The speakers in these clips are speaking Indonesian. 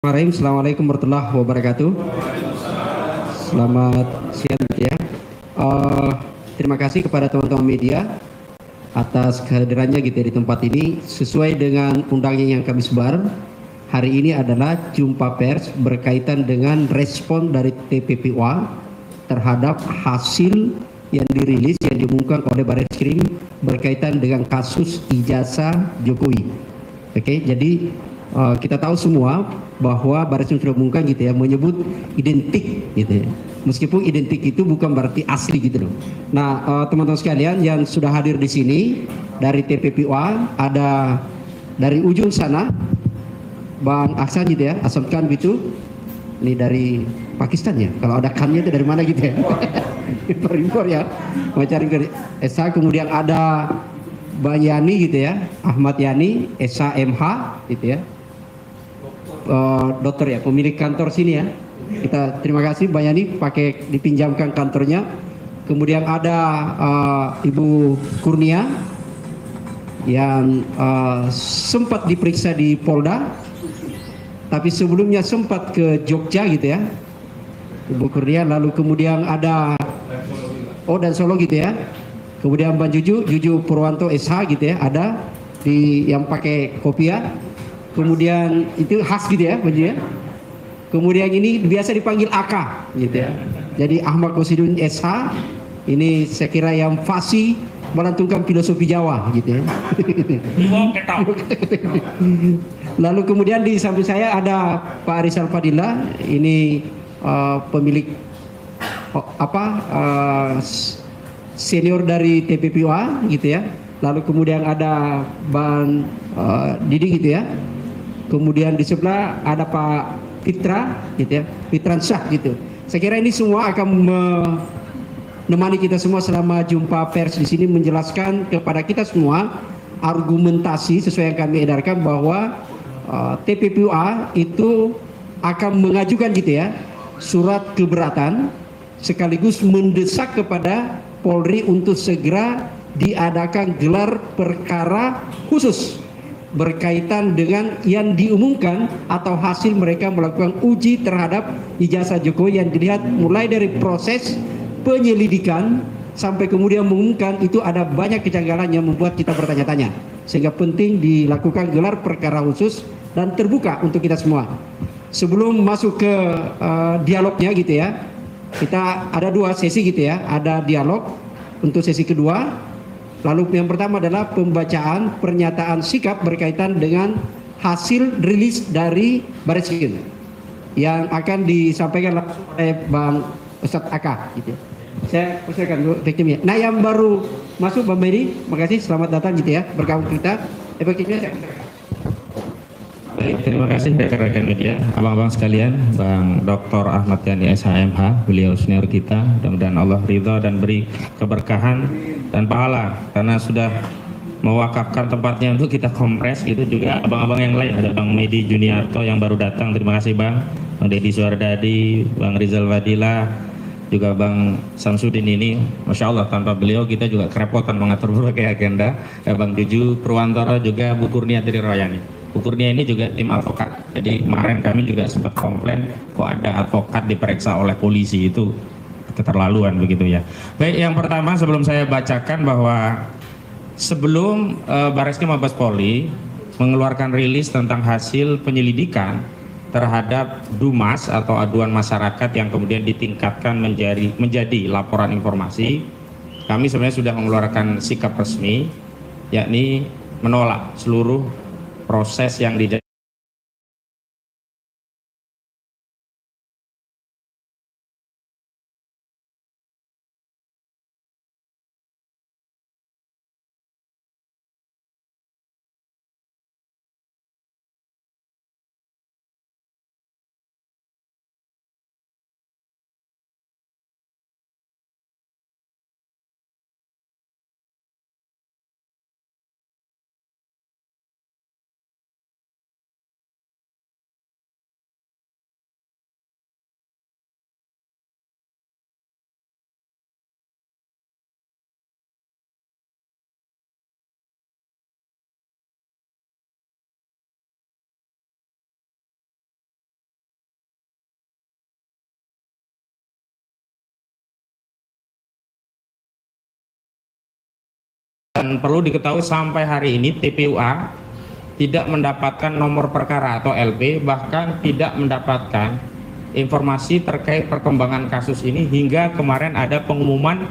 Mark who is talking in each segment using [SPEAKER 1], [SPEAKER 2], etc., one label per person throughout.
[SPEAKER 1] Assalamualaikum warahmatullahi wabarakatuh. Selamat siang ya. Eh, Terima kasih kepada teman-teman media atas kehadirannya gitu ya di tempat ini. Sesuai dengan undangan yang kami sebar, hari ini adalah jumpa pers berkaitan dengan respon dari TPPUA terhadap hasil yang dirilis yang diumumkan oleh Barreskrim berkaitan dengan kasus ijazah Jokowi. Oke, jadi kita tahu semua bahwa Barreskrim sudah mengumumkan gitu ya, menyebut identik gitu ya. Meskipun identik itu bukan berarti asli gitu loh. Nah, teman-teman sekalian yang sudah hadir di sini dari TPPUA ada dari ujung sana Bang Ahsan gitu ya, Ahsan Khan gitu. Ini dari Pakistan ya. Kalau ada kannya itu dari mana gitu ya? Impor ya. Mau cari ke Esa, kemudian ada Bang Yani gitu ya, Ahmad Yani, Esa MH gitu ya. Dokter ya, pemilik kantor sini ya. Kita terima kasih Bang Yani pakai dipinjamkan kantornya. Kemudian ada Ibu Kurnia yang sempat diperiksa di Polda, tapi sebelumnya sempat ke Jogja gitu ya, Ibu Kurnia. Lalu kemudian ada dan Solo gitu ya. Kemudian Bang Juju Purwanto SH gitu ya, ada di yang pakai kopiah. Kemudian itu khas gitu ya, Bang Juju ya. Kemudian ini biasa dipanggil AK gitu ya. Jadi Ahmad Kosidun SH ini saya kira yang fasih melantunkan filosofi Jawa gitu ya. Lalu kemudian di samping saya ada Pak Rizal Fadila, ini pemilik senior dari TPPUA gitu ya. Lalu kemudian ada Bang Didi gitu ya. Kemudian di sebelah ada Pak Fitra gitu ya, Fitran Syah gitu. Saya kira ini semua akan menemani kita semua selama jumpa pers di sini, menjelaskan kepada kita semua argumentasi sesuai yang kami edarkan bahwa TPPUA itu akan mengajukan gitu ya surat keberatan sekaligus mendesak kepada Polri untuk segera diadakan gelar perkara khusus berkaitan dengan yang diumumkan atau hasil mereka melakukan uji terhadap ijazah Jokowi yang dilihat mulai dari proses penyelidikan sampai kemudian mengumumkan. Itu ada banyak kejanggalan yang membuat kita bertanya-tanya, sehingga penting dilakukan gelar perkara khusus dan terbuka untuk kita semua. Sebelum masuk ke dialognya gitu ya, kita ada dua sesi gitu ya, ada dialog untuk sesi kedua. Lalu yang pertama adalah pembacaan pernyataan sikap berkaitan dengan hasil rilis dari Barreskrim yang akan disampaikan oleh Bang Ustadz Aka gitu. Saya persilakan dulu efektifnya. Nah, yang baru masuk Bang Medi, makasih, selamat datang gitu ya bergabung kita. Efektifnya saya
[SPEAKER 2] Baik, terima kasih rekan-rekan media, abang-abang sekalian, Bang Dr. Ahmad Yani SHMH, beliau senior kita. Mudah-mudahan Allah ridha dan beri keberkahan dan pahala karena sudah mewakafkan tempatnya untuk kita kompres. Itu juga abang-abang yang lain, ada Bang Medi Juniarto yang baru datang, terima kasih Bang. Bang Deddy Suardadi, Bang Rizal Fadila, juga Bang Samsudin ini, Masya Allah, tanpa beliau kita juga kerepotan mengatur berbagai agenda. Bang Juju Purwantoro, juga Bu Kurnia Triroyani. Bu Kurnia ini juga tim advokat, jadi kemarin kami juga sempat komplain kok ada advokat diperiksa oleh polisi, itu keterlaluan begitu ya. Baik, yang pertama sebelum saya bacakan bahwa sebelum Barreskrim Mabes Polri mengeluarkan rilis tentang hasil penyelidikan terhadap Dumas atau aduan masyarakat yang kemudian ditingkatkan menjadi laporan informasi, kami sebenarnya sudah mengeluarkan sikap resmi, yakni menolak seluruh proses yang Dan perlu diketahui sampai hari ini TPUA tidak mendapatkan nomor perkara atau LP, bahkan tidak mendapatkan informasi terkait perkembangan kasus ini hingga kemarin ada pengumuman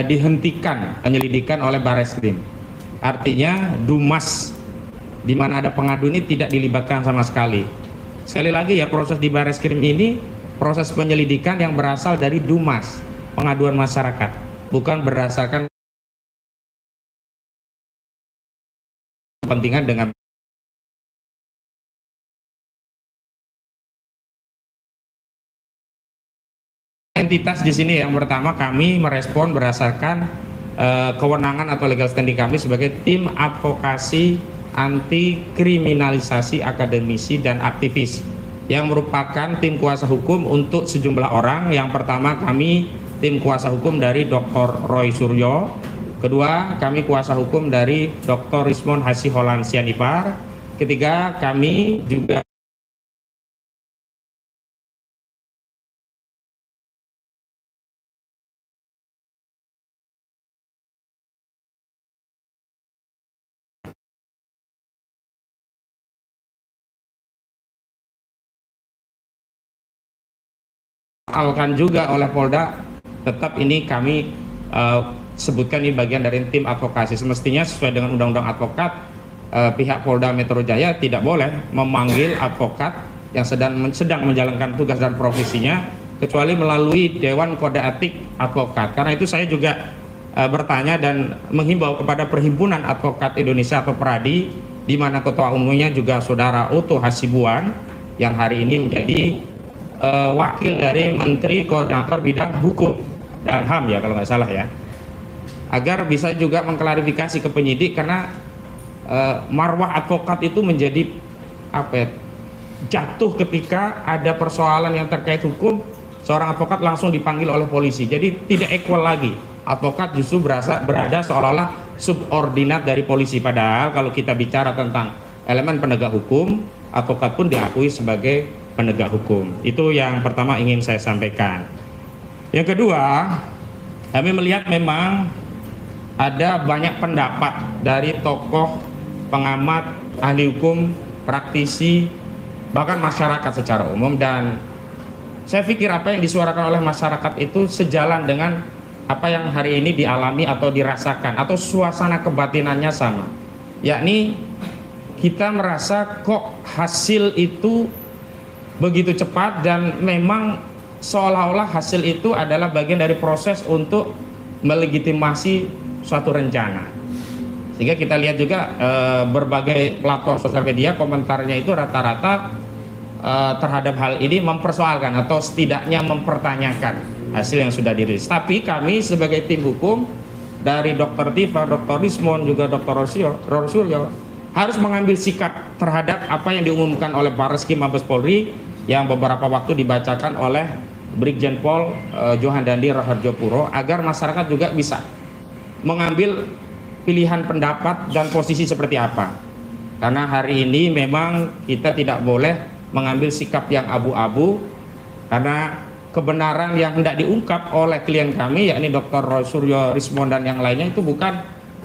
[SPEAKER 2] dihentikan penyelidikan oleh Bareskrim. Artinya Dumas di mana ada pengadu ini tidak dilibatkan sama sekali. Sekali lagi ya, proses di Bareskrim ini proses penyelidikan yang berasal dari Dumas, pengaduan masyarakat, bukan berdasarkan kepentingan dengan entitas di sini. Yang pertama, kami merespon berdasarkan kewenangan atau legal standing kami sebagai tim advokasi anti kriminalisasi akademisi dan aktivis yang merupakan tim kuasa hukum untuk sejumlah orang. Yang pertama, kami tim kuasa hukum dari Dr. Roy Suryo. Kedua, kami kuasa hukum dari Dr. Rismond Hasiholan Sianipar. Ketiga, kami juga alkan juga oleh Polda. Tetap ini kami sebutkan ini bagian dari tim advokasi. Semestinya sesuai dengan undang-undang advokat, pihak Polda Metro Jaya tidak boleh memanggil advokat yang sedang menjalankan tugas dan profesinya kecuali melalui Dewan Kode Etik Advokat. Karena itu saya juga bertanya dan menghimbau kepada Perhimpunan Advokat Indonesia atau PERADI, di mana ketua umumnya juga Saudara Oto Hasibuan yang hari ini menjadi wakil dari Menteri Koordinator Bidang Hukum dan HAM ya kalau nggak salah ya, agar bisa juga mengklarifikasi ke penyidik. Karena marwah advokat itu menjadi jatuh ketika ada persoalan yang terkait hukum, seorang advokat langsung dipanggil oleh polisi. Jadi tidak equal lagi, advokat justru berada seolah-olah subordinat dari polisi. Padahal kalau kita bicara tentang elemen penegak hukum, advokat pun diakui sebagai penegak hukum. Itu yang pertama ingin saya sampaikan. Yang kedua, kami melihat memang ada banyak pendapat dari tokoh, pengamat, ahli hukum, praktisi, bahkan masyarakat secara umum, dan saya pikir apa yang disuarakan oleh masyarakat itu sejalan dengan apa yang hari ini dialami atau dirasakan, atau suasana kebatinannya sama, yakni kita merasa kok hasil itu begitu cepat dan memang seolah-olah hasil itu adalah bagian dari proses untuk melegitimasi suatu rencana. Sehingga kita lihat juga berbagai platform sosial media komentarnya itu rata-rata terhadap hal ini mempersoalkan atau setidaknya mempertanyakan hasil yang sudah dirilis. Tapi kami sebagai tim hukum dari Dr. Tifa, Dr. Rismond, juga Dr. Rosuryo harus mengambil sikap terhadap apa yang diumumkan oleh Bareskrim Mabes Polri yang beberapa waktu dibacakan oleh Brigjen Pol Johan Dandi Rahardjopuro, agar masyarakat juga bisa mengambil pilihan pendapat dan posisi seperti apa. Karena hari ini memang kita tidak boleh mengambil sikap yang abu-abu, karena kebenaran yang hendak diungkap oleh klien kami yakni Dr. Roy Suryo, Rismond dan yang lainnya itu bukan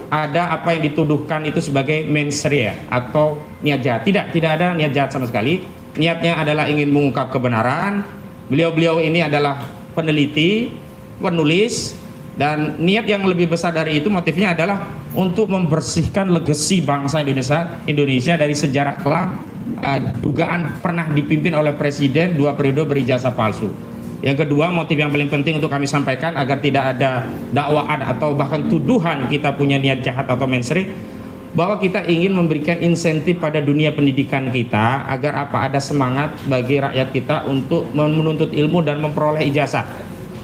[SPEAKER 2] ada apa yang dituduhkan itu sebagai mens rea atau niat jahat. Tidak ada niat jahat sama sekali. Niatnya adalah ingin mengungkap kebenaran. Beliau-beliau ini adalah peneliti, penulis, dan niat yang lebih besar dari itu, motifnya adalah untuk membersihkan legasi bangsa Indonesia dari sejarah kelam dugaan pernah dipimpin oleh presiden 2 periode berijazah palsu. Yang kedua, motif yang paling penting untuk kami sampaikan agar tidak ada dakwaan atau bahkan tuduhan kita punya niat jahat atau mensri, bahwa kita ingin memberikan insentif pada dunia pendidikan kita agar ada semangat bagi rakyat kita untuk menuntut ilmu dan memperoleh ijazah.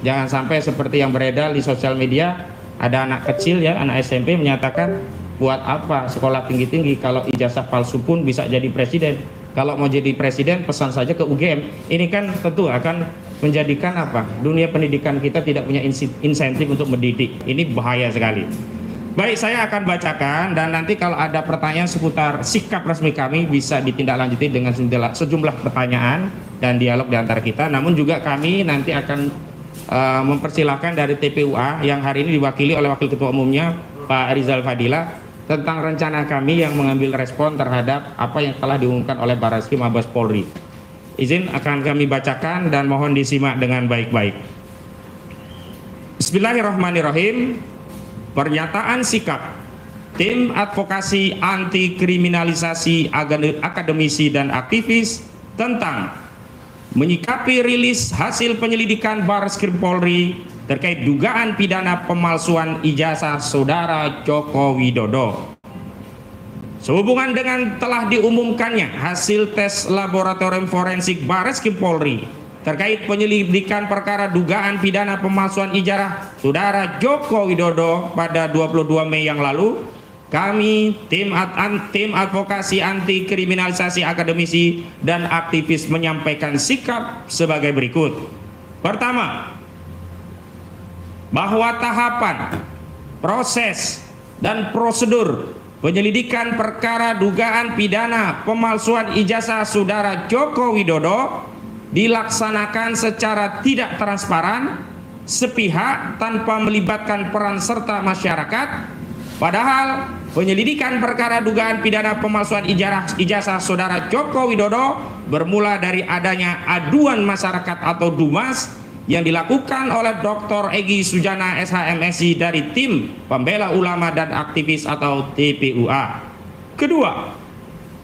[SPEAKER 2] Jangan sampai seperti yang beredar di sosial media, ada anak kecil ya, anak SMP menyatakan, buat apa sekolah tinggi-tinggi kalau ijazah palsu pun bisa jadi presiden. Kalau mau jadi presiden pesan saja ke UGM. Ini kan tentu akan menjadikan dunia pendidikan kita tidak punya insentif untuk mendidik. Ini bahaya sekali. Baik, saya akan bacakan dan nanti kalau ada pertanyaan seputar sikap resmi kami bisa ditindaklanjuti dengan sejumlah pertanyaan dan dialog di antara kita. Namun juga kami nanti akan mempersilahkan dari TPUA yang hari ini diwakili oleh Wakil Ketua Umumnya Pak Rizal Fadila tentang rencana kami yang mengambil respon terhadap apa yang telah diumumkan oleh Barreskrim Mabes Polri. Izin akan kami bacakan dan mohon disimak dengan baik-baik. Bismillahirrahmanirrahim. Pernyataan sikap Tim Advokasi Anti Kriminalisasi Akademisi dan Aktivis tentang menyikapi rilis hasil penyelidikan Barreskrim Polri terkait dugaan pidana pemalsuan ijazah Saudara Joko Widodo. Sehubungan dengan telah diumumkannya hasil tes laboratorium forensik Barreskrim Polri terkait penyelidikan perkara dugaan pidana pemalsuan ijazah Saudara Joko Widodo pada 22 Mei yang lalu, kami tim advokasi anti kriminalisasi akademisi dan aktivis menyampaikan sikap sebagai berikut. Pertama, bahwa tahapan, proses, dan prosedur penyelidikan perkara dugaan pidana pemalsuan ijazah Saudara Joko Widodo dilaksanakan secara tidak transparan, sepihak, tanpa melibatkan peran serta masyarakat. Padahal penyelidikan perkara dugaan pidana pemalsuan ijazah Saudara Joko Widodo bermula dari adanya aduan masyarakat atau DUMAS yang dilakukan oleh Dr. Egy Sujana SHMSI dari tim pembela ulama dan aktivis atau TPUA. Kedua,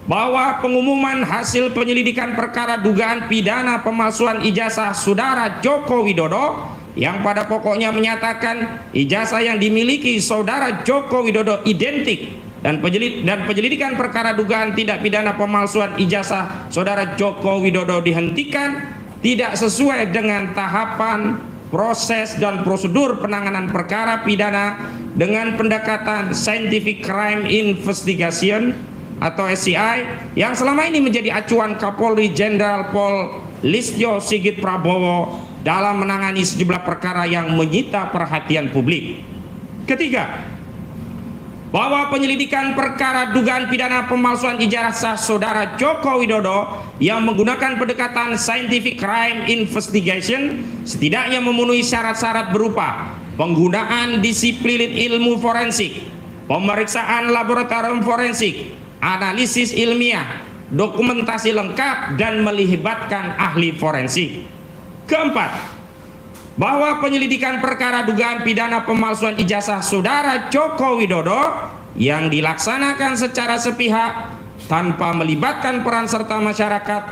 [SPEAKER 2] bahwa pengumuman hasil penyelidikan perkara dugaan pidana pemalsuan ijazah Saudara Joko Widodo yang pada pokoknya menyatakan ijazah yang dimiliki Saudara Joko Widodo identik dan penyelidikan perkara dugaan tindak pidana pemalsuan ijazah Saudara Joko Widodo dihentikan tidak sesuai dengan tahapan, proses, dan prosedur penanganan perkara pidana dengan pendekatan Scientific Crime Investigation atau SCI yang selama ini menjadi acuan Kapolri Jenderal Pol Listio Sigit Prabowo dalam menangani sejumlah perkara yang menyita perhatian publik. Ketiga, bahwa penyelidikan perkara dugaan pidana pemalsuan ijazah Saudara Joko Widodo yang menggunakan pendekatan Scientific Crime Investigation setidaknya memenuhi syarat-syarat berupa penggunaan disiplin ilmu forensik, pemeriksaan laboratorium forensik, analisis ilmiah, dokumentasi lengkap, dan melibatkan ahli forensik. Keempat, bahwa penyelidikan perkara dugaan pidana pemalsuan ijazah Saudara Joko Widodo yang dilaksanakan secara sepihak tanpa melibatkan peran serta masyarakat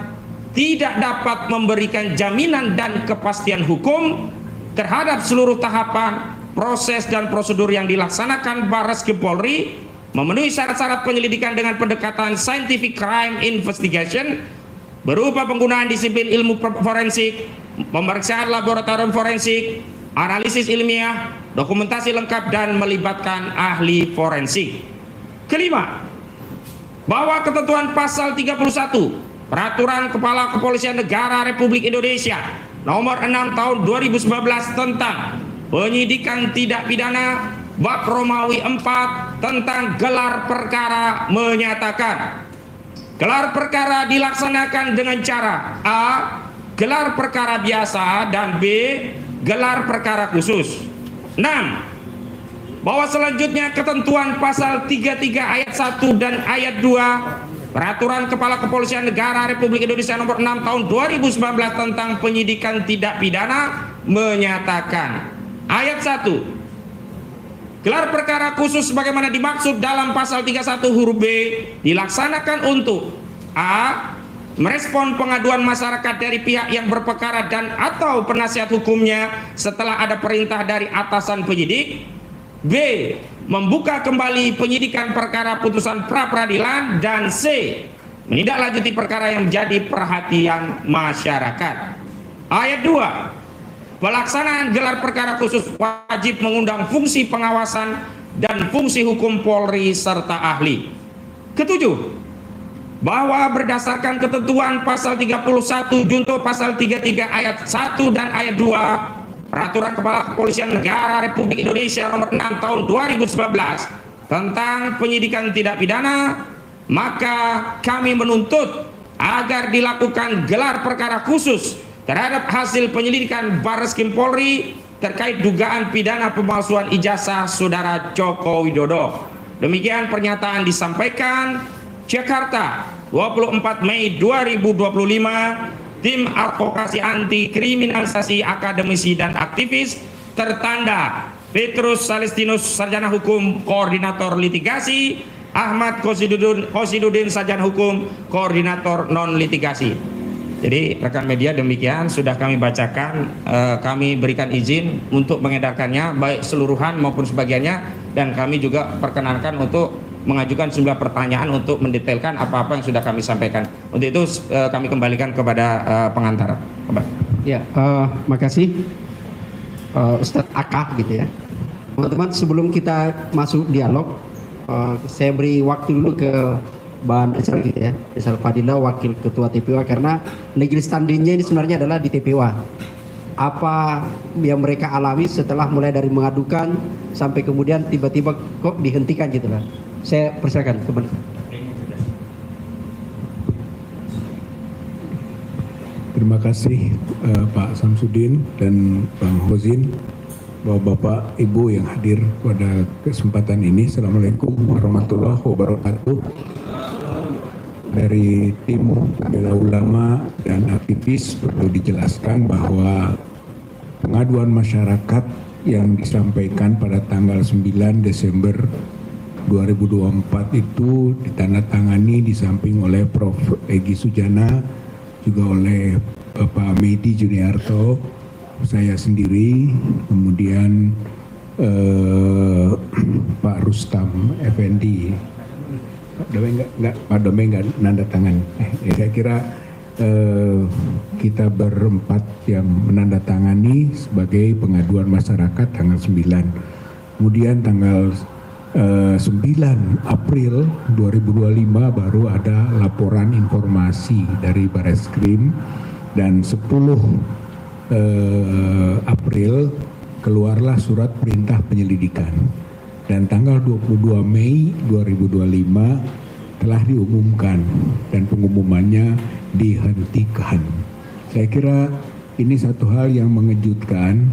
[SPEAKER 2] tidak dapat memberikan jaminan dan kepastian hukum terhadap seluruh tahapan, proses, dan prosedur yang dilaksanakan Barreskrim Polri, memenuhi syarat-syarat penyelidikan dengan pendekatan Scientific Crime Investigation berupa penggunaan disiplin ilmu forensik, pemeriksaan laboratorium forensik, analisis ilmiah, dokumentasi lengkap, dan melibatkan ahli forensik. Kelima, bahwa ketentuan pasal 31 Peraturan Kepala Kepolisian Negara Republik Indonesia nomor 6 tahun 2019 tentang penyidikan tidak pidana bab Romawi 4 tentang gelar perkara menyatakan gelar perkara dilaksanakan dengan cara A. Gelar perkara biasa, dan B. Gelar perkara khusus. 6. Bahwa selanjutnya ketentuan pasal 33 ayat 1 dan ayat 2 Peraturan Kepala Kepolisian Negara Republik Indonesia nomor 6 tahun 2019 tentang penyidikan tidak pidana menyatakan ayat 1. Gelar perkara khusus sebagaimana dimaksud dalam pasal 31 huruf B dilaksanakan untuk A. Merespon pengaduan masyarakat dari pihak yang berperkara dan atau penasihat hukumnya setelah ada perintah dari atasan penyidik. B. Membuka kembali penyidikan perkara putusan pra-peradilan. Dan C. Menindaklanjuti perkara yang menjadi perhatian masyarakat. Ayat 2. Pelaksanaan gelar perkara khusus wajib mengundang fungsi pengawasan dan fungsi hukum Polri serta ahli. Ketujuh, bahwa berdasarkan ketentuan pasal 31 junto pasal 33 ayat 1 dan ayat 2 Peraturan Kepala Kepolisian Negara Republik Indonesia nomor 6 tahun 2019 tentang penyidikan tidak pidana, maka kami menuntut agar dilakukan gelar perkara khusus terhadap hasil penyelidikan Barreskrim Polri terkait dugaan pidana pemalsuan ijazah Saudara Joko Widodo. Demikian pernyataan disampaikan Jakarta 24 Mei 2025, Tim Advokasi Anti Kriminalisasi Akademisi dan Aktivis, tertanda Petrus Salestinus Sarjana Hukum Koordinator Litigasi, Ahmad Kosidudin Sarjana Hukum Koordinator Non Litigasi. Jadi rekan media, demikian sudah kami bacakan, kami berikan izin untuk mengedarkannya baik seluruhan maupun sebagiannya, dan kami juga perkenankan untuk mengajukan sejumlah pertanyaan untuk mendetailkan apa-apa yang sudah kami sampaikan. Untuk itu kami kembalikan kepada pengantar.
[SPEAKER 1] Ya, makasih Ustadz Aka gitu ya. Teman-teman, sebelum kita masuk dialog, saya beri waktu dulu ke Bang Rizal gitu ya, Rizal Fadila, Wakil Ketua TPWA, karena legal standingnya ini sebenarnya adalah di TPWA. Apa yang mereka alami setelah mulai dari mengadukan sampai kemudian tiba-tiba kok dihentikan gitu lah. Saya persilakan teman.
[SPEAKER 3] Terima kasih Pak Samsudin dan Bang Hozin, Bapak Ibu yang hadir pada kesempatan ini. Assalamualaikum warahmatullahi wabarakatuh. Dari tim pembela ulama dan aktivis perlu dijelaskan bahwa pengaduan masyarakat yang disampaikan pada tanggal 9 Desember 2024 itu ditandatangani di samping oleh Prof. Egy Sujana, juga oleh Bapak Medi Juniarto, saya sendiri, kemudian Pak Rustam Effendi. Pak Dome nggak nanda tangan. Saya kira kita berempat yang menandatangani sebagai pengaduan masyarakat tanggal 9. Kemudian tanggal 9 April 2025 baru ada laporan informasi dari Bareskrim, dan 10 April keluarlah surat perintah penyelidikan, dan tanggal 22 Mei 2025 telah diumumkan dan pengumumannya dihentikan. Saya kira ini satu hal yang mengejutkan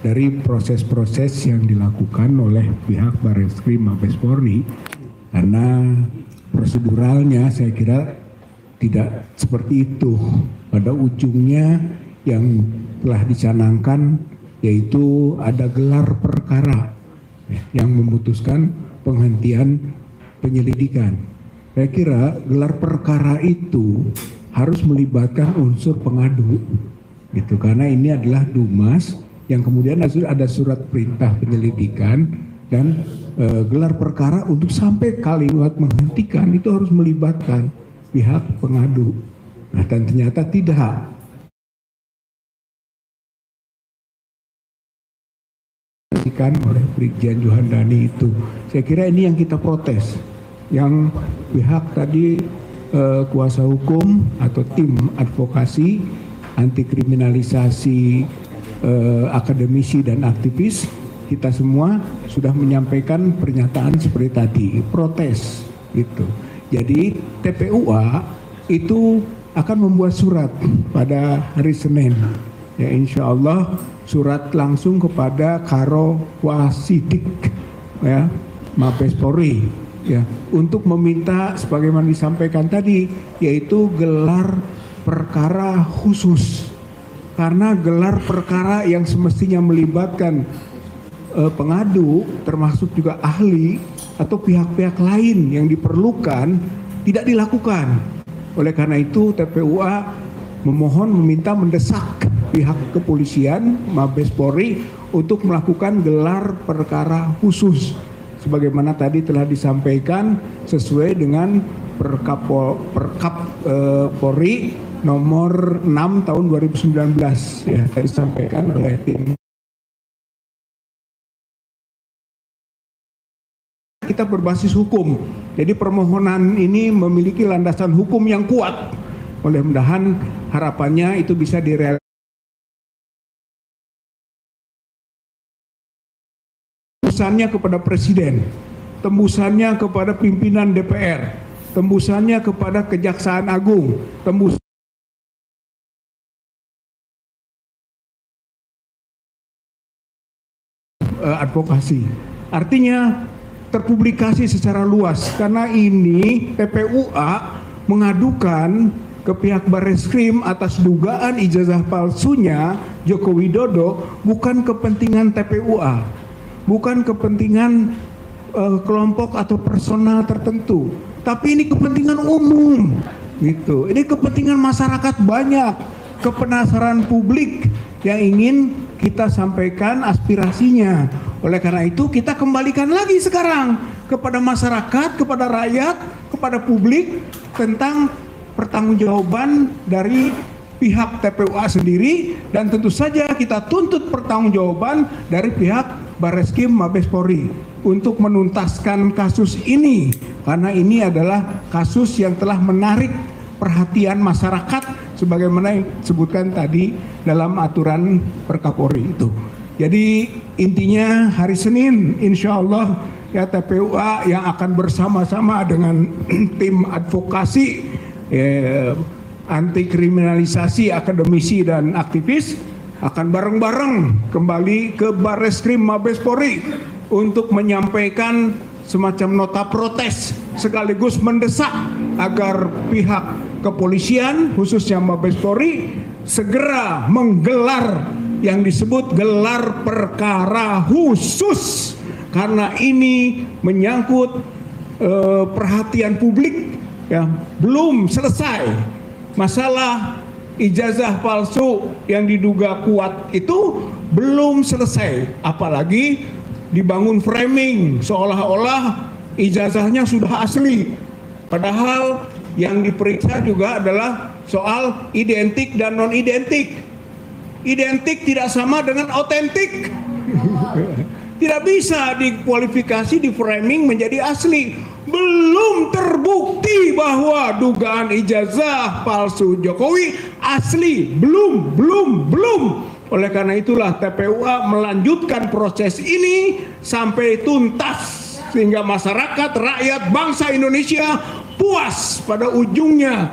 [SPEAKER 3] dari proses-proses yang dilakukan oleh pihak Bareskrim Mabes Polri, karena proseduralnya saya kira tidak seperti itu. Pada ujungnya yang telah dicanangkan yaitu ada gelar perkara yang memutuskan penghentian penyelidikan. Saya kira gelar perkara itu harus melibatkan unsur pengadu, gitu, karena ini adalah Dumas yang kemudian ada surat perintah penyelidikan, dan gelar perkara untuk sampai kalimat menghentikan itu harus melibatkan pihak pengadu. Nah, dan ternyata tidak. Oleh Brigjen Johandani itu, saya kira ini yang kita protes, yang pihak tadi kuasa hukum atau tim advokasi anti kriminalisasi akademisi dan aktivis, kita semua sudah menyampaikan pernyataan seperti tadi, protes gitu. Jadi TPUA itu akan membuat surat pada hari Senin, ya insya Allah, surat langsung kepada Karo Wasidik, ya Mabes Polri, ya, untuk meminta sebagaimana disampaikan tadi, yaitu gelar perkara khusus, karena gelar perkara yang semestinya melibatkan pengadu termasuk juga ahli atau pihak-pihak lain yang diperlukan tidak dilakukan. Oleh karena itu TPUA memohon, meminta, mendesak pihak kepolisian Mabes Polri untuk melakukan gelar perkara khusus sebagaimana tadi telah disampaikan sesuai dengan Perkap Polri nomor 6 tahun 2019, ya, tadi disampaikan oleh tim. Kita berbasis hukum, jadi permohonan ini memiliki landasan hukum yang kuat. Mudah-mudahan harapannya itu bisa direalisasikan. Tembusannya kepada Presiden, tembusannya kepada pimpinan DPR, tembusannya kepada Kejaksaan Agung, tembus advokasi. Artinya terpublikasi secara luas karena ini TPUA mengadukan ke pihak Barreskrim atas dugaan ijazah palsunya Joko Widodo bukan kepentingan TPUA, bukan kepentingan kelompok atau personal tertentu, tapi ini kepentingan umum gitu. Ini kepentingan masyarakat banyak, kepenasaran publik yang ingin kita sampaikan aspirasinya. Oleh karena itu kita kembalikan lagi sekarang kepada masyarakat, kepada rakyat, kepada publik tentang pertanggungjawaban dari pihak TPUA sendiri, dan tentu saja kita tuntut pertanggungjawaban dari pihak Barreskrim Mabes Polri untuk menuntaskan kasus ini, karena ini adalah kasus yang telah menarik perhatian masyarakat sebagaimana yang disebutkan tadi dalam aturan Perkapolri itu. Jadi intinya hari Senin insya Allah ya TPUA yang akan bersama-sama dengan tim advokasi anti kriminalisasi akademisi dan aktivis akan bareng-bareng kembali ke Barreskrim Mabes Polri untuk menyampaikan semacam nota protes sekaligus mendesak agar pihak kepolisian khususnya Mabes Polri segera menggelar yang disebut gelar perkara khusus, karena ini menyangkut perhatian publik ya, belum selesai masalah ijazah palsu yang diduga kuat itu belum selesai, apalagi dibangun framing seolah-olah ijazahnya sudah asli, padahal yang diperiksa juga adalah soal identik dan non identik. Identik tidak sama dengan otentik. Tidak bisa dikualifikasi, di framing menjadi asli. Belum terbukti bahwa dugaan ijazah palsu Jokowi asli. Belum. Oleh karena itulah TPUA melanjutkan proses ini sampai tuntas, sehingga masyarakat, rakyat, bangsa Indonesia puas pada ujungnya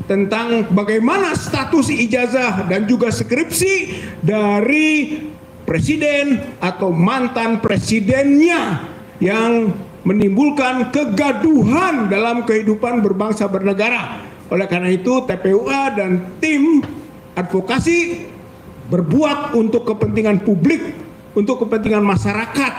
[SPEAKER 3] tentang bagaimana status ijazah dan juga skripsi dari presiden atau mantan presidennya yang menimbulkan kegaduhan dalam kehidupan berbangsa bernegara. Oleh karena itu TPUA dan tim advokasi berbuat untuk kepentingan publik, untuk kepentingan masyarakat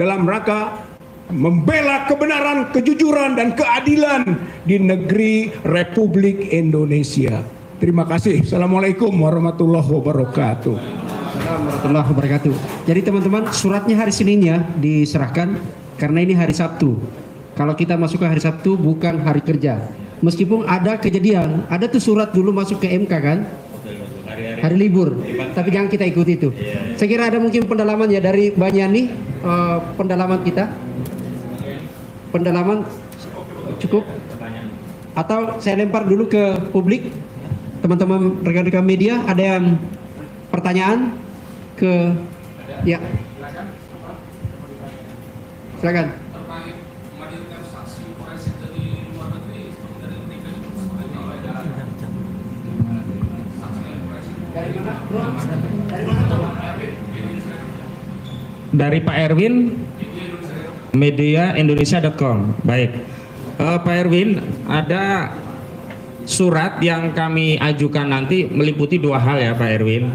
[SPEAKER 3] dalam rangka membela kebenaran, kejujuran, dan keadilan di negeri Republik Indonesia. Terima kasih. Assalamualaikum warahmatullahi wabarakatuh.
[SPEAKER 1] Warahmatullahi wabarakatuh. Jadi teman-teman, suratnya hari Senin ya diserahkan, karena ini hari Sabtu. Kalau kita masuk ke hari Sabtu bukan hari kerja. Meskipun ada kejadian, ada tuh surat dulu masuk ke MK kan? Hari libur, tapi jangan kita ikuti itu. Saya kira ada mungkin pendalaman ya dari Mbak Yani, pendalaman kita. Pendalaman cukup? Atau saya lempar dulu ke publik, teman-teman rekan-rekan media, ada yang pertanyaan ke ya? Silakan.
[SPEAKER 2] Dari Pak Erwin, mediaindonesia.com. Baik, Pak Erwin, ada surat yang kami ajukan nanti meliputi dua hal ya Pak Erwin.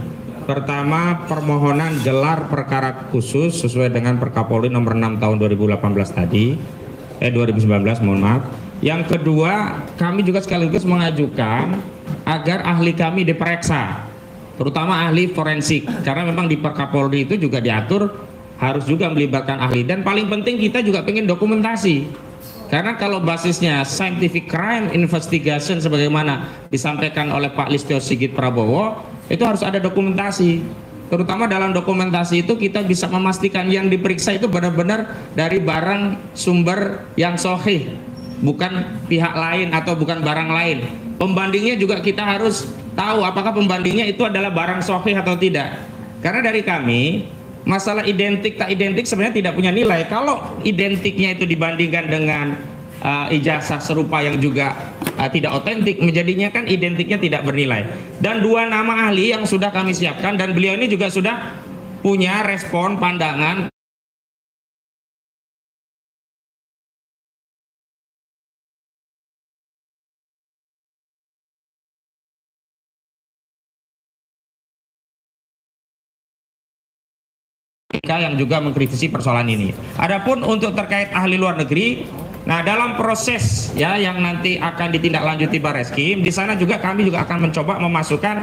[SPEAKER 2] Pertama, permohonan gelar perkara khusus sesuai dengan Perkapolri nomor 6 tahun 2018 tadi, 2019 mohon maaf. Yang kedua, kami juga sekaligus mengajukan agar ahli kami diperiksa, terutama ahli forensik, karena memang di Perkapolri itu juga diatur harus juga melibatkan ahli, dan paling penting kita juga pengen dokumentasi, karena kalau basisnya scientific crime investigation sebagaimana disampaikan oleh Pak Listio Sigit Prabowo, itu harus ada dokumentasi. Terutama dalam dokumentasi itu kita bisa memastikan yang diperiksa itu benar-benar dari barang sumber yang sahih, bukan pihak lain atau bukan barang lain. Pembandingnya juga kita harus tahu apakah pembandingnya itu adalah barang sahih atau tidak. Karena dari kami, masalah identik tak identik sebenarnya tidak punya nilai. Kalau identiknya itu dibandingkan dengan ijazah serupa yang juga tidak otentik, menjadinya kan identiknya tidak bernilai. Dan dua nama ahli yang sudah kami siapkan, dan beliau ini juga sudah punya respon pandangan yang juga mengkritisi persoalan ini. Adapun untuk terkait ahli luar negeri, nah dalam proses ya yang nanti akan ditindaklanjuti Bareskrim, di sana juga kami juga akan mencoba memasukkan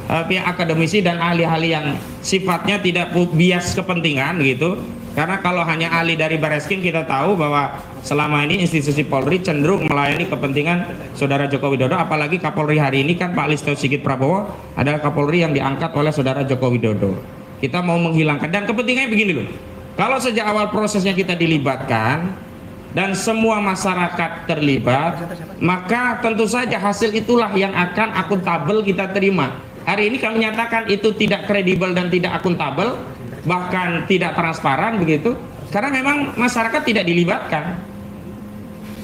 [SPEAKER 2] pihak akademisi dan ahli-ahli yang sifatnya tidak bias kepentingan gitu. Karena kalau hanya ahli dari Bareskrim, kita tahu bahwa selama ini institusi Polri cenderung melayani kepentingan Saudara Joko Widodo, apalagi Kapolri hari ini kan Pak Listio Sigit Prabowo adalah Kapolri yang diangkat oleh Saudara Joko Widodo. Kita mau menghilangkan, dan kepentingannya begini loh, kalau sejak awal prosesnya kita dilibatkan dan semua masyarakat terlibat, maka tentu saja hasil itulah yang akan akuntabel kita terima. Hari ini kami nyatakan itu tidak kredibel dan tidak akuntabel, bahkan tidak transparan begitu, karena memang masyarakat tidak dilibatkan.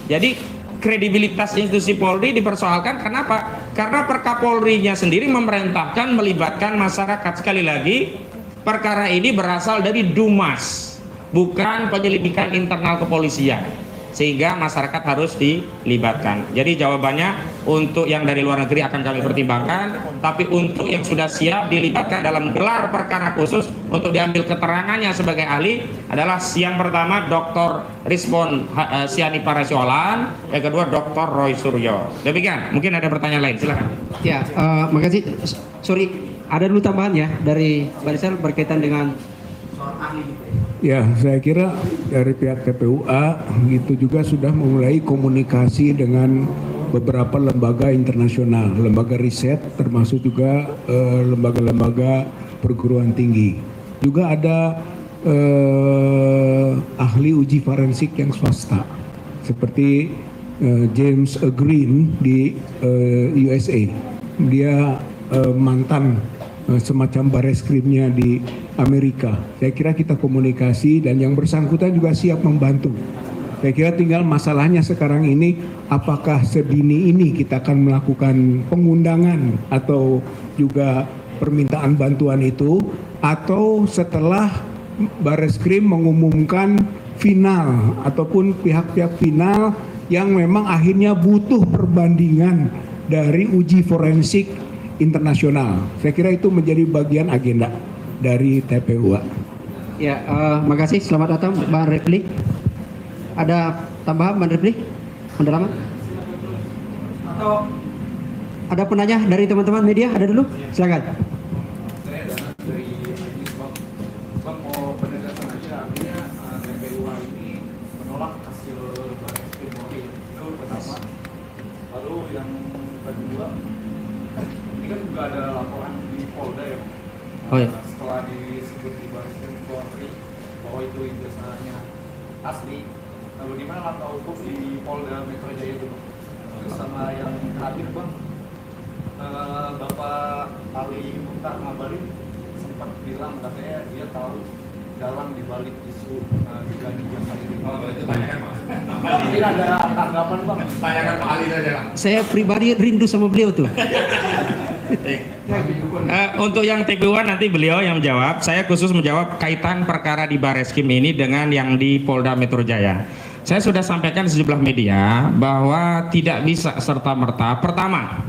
[SPEAKER 2] Jadi kredibilitas institusi Polri dipersoalkan. Kenapa? Karena Perkapolrinya sendiri memerintahkan melibatkan masyarakat. Sekali lagi, perkara ini berasal dari Dumas, bukan penyelidikan internal kepolisian, sehingga masyarakat harus dilibatkan. Jadi jawabannya, untuk yang dari luar negeri akan kami pertimbangkan, tapi untuk yang sudah siap dilibatkan dalam gelar perkara khusus untuk diambil keterangannya sebagai ahli adalah yang pertama Dr. Rizwan Siani Parasiolan, yang kedua Dr. Roy Suryo. Demikian, mungkin ada pertanyaan lain, silakan.
[SPEAKER 1] Ya, makasih. Sorry, ada dulu tambahan ya dari Barisal berkaitan dengan ahli.
[SPEAKER 3] Ya, saya kira dari pihak TPUA itu juga sudah memulai komunikasi dengan beberapa lembaga internasional, lembaga riset, termasuk juga lembaga-lembaga perguruan tinggi. Juga ada ahli uji forensik yang swasta, seperti James Green di USA. Dia mantan semacam bareskrimnya di Amerika. Saya kira kita komunikasi dan yang bersangkutan juga siap membantu. Saya kira tinggal masalahnya sekarang ini, apakah sedini ini kita akan melakukan pengundangan atau juga permintaan bantuan itu, atau setelah Bareskrim mengumumkan final ataupun pihak-pihak final yang memang akhirnya butuh perbandingan dari uji forensik internasional. Saya kira itu menjadi bagian agenda dari TPUA.
[SPEAKER 1] Ya, makasih. Selamat datang, Bang Refli. Ada tambahan, Bang Refli? Pendalaman? Atau ada penanya dari teman-teman media? Ada dulu? Silakan.
[SPEAKER 4] Lalu yang kedua, ini kan juga ada laporan di Polda ya.
[SPEAKER 1] Oh ya.
[SPEAKER 4] Setelah disebut di Bareskrim Polri bahwa itu ijazahnya asli. Lalu di mana langkah hukum di Polda Metro Jaya itu, Bang? Terus sama yang terakhir, Bang, Bapak Ali Mukhtar Ngabalin sempat bilang katanya dia tahu dalang dibalik isu diganti jasa ini. Itu tanyakan, Pak. Mungkin ada tanggapan, Bang? Tanyakan Pak Ali saja, Bang.
[SPEAKER 1] Saya pribadi rindu sama beliau tuh.
[SPEAKER 2] Untuk yang TPUA nanti beliau yang menjawab. Saya khusus menjawab kaitan perkara di Bareskrim ini dengan yang di Polda Metro Jaya. Saya sudah sampaikan di sejumlah media bahwa tidak bisa serta-merta. Pertama,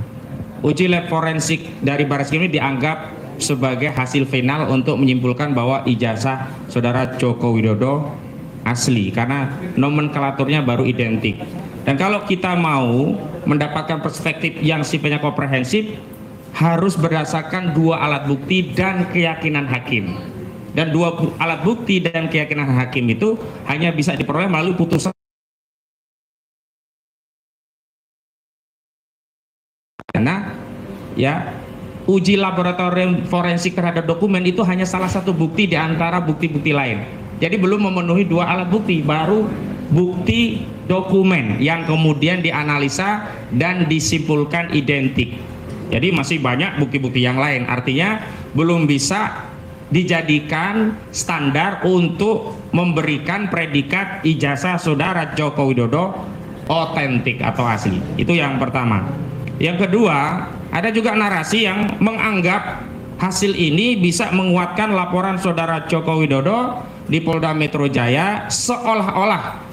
[SPEAKER 2] uji lab forensik dari Bareskrim ini dianggap sebagai hasil final untuk menyimpulkan bahwa ijazah Saudara Joko Widodo asli, karena nomenklaturnya baru identik. Dan kalau kita mau mendapatkan perspektif yang sifatnya komprehensif, harus berdasarkan dua alat bukti dan keyakinan hakim. Dan dua alat bukti dan keyakinan hakim itu hanya bisa diperoleh melalui putusan. Karena ya, uji laboratorium forensik terhadap dokumen itu hanya salah satu bukti di antara bukti-bukti lain. Jadi belum memenuhi dua alat bukti, baru bukti dokumen yang kemudian dianalisa dan disimpulkan identik. Jadi masih banyak bukti-bukti yang lain, artinya belum bisa dijadikan standar untuk memberikan predikat ijazah Saudara Joko Widodo otentik atau asli. Itu yang pertama. Yang kedua, ada juga narasi yang menganggap hasil ini bisa menguatkan laporan Saudara Joko Widodo di Polda Metro Jaya, seolah-olah